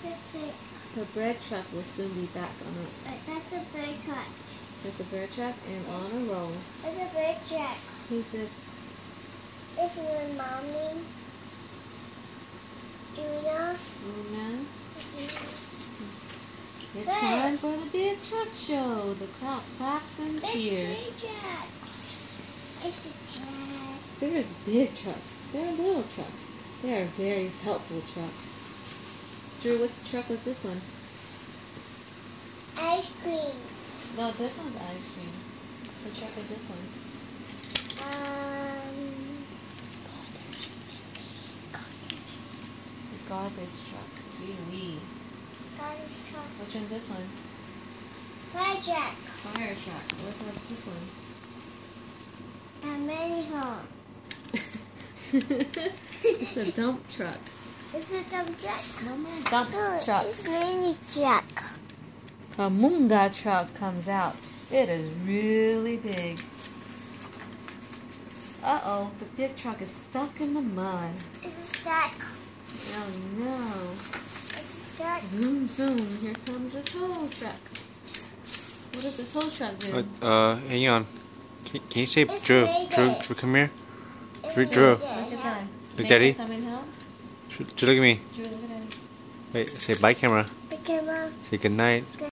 fix it. The bread truck will soon be back on a... That's a bread truck. That's a bread truck and on a roll. That's a bread truck. Who's this? This is my mommy. Una. Una. It's time for the big truck show. The crowd claps and cheers. It's a truck. There's big trucks. There are little trucks. They are very helpful trucks. Drew, what truck was this one? Ice cream. No, this one's ice cream. What truck is this one? It's a garbage truck. Wee. Garbage truck. Which one's this one? Fire truck. Fire truck. What's up this one? A mini home. It's a dump truck. It's a dump truck. Dump truck. It's mini truck. A Munga truck comes out. It is really big. Uh-oh, the big truck is stuck in the mud. It's stuck. Oh no. It's stuck. Zoom, zoom. Here comes the tow truck. What does the tow truck do? Hang on. Can you say It's Drew? Mayday. Drew, come here. It's Drew. Mayday. Look at that. Look, May Daddy. I come and help? Drew, look at me. Drew, look at Daddy. Wait, say bye, camera. The camera. Say good night.